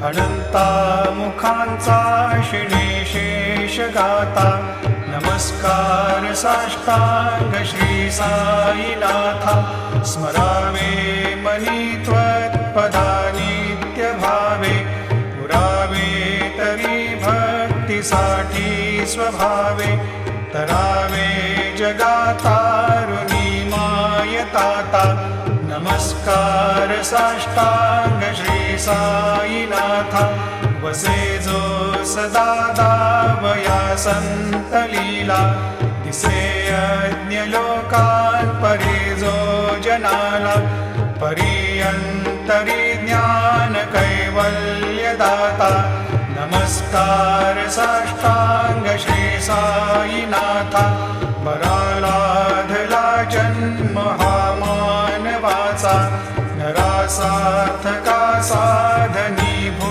अनंता मुखांचा श्रीशेष गाता नमस्कार साष्टांग श्री साईनाथा स्मरावे मनी त्वत्पदा नित्य भावे पुरावे तरी भक्तीसाठी स्वभावे तरावे जगातारुणी मायताता नमस्कार साष्टांग श्री साईनाथा वसे जो सदा दावया संत लीला दिसे यज्ञ लोकात परी जो जनाला परियंतरी ज्ञान कैवल्य दाता नमस्कार साष्टांग श्री साईनाथा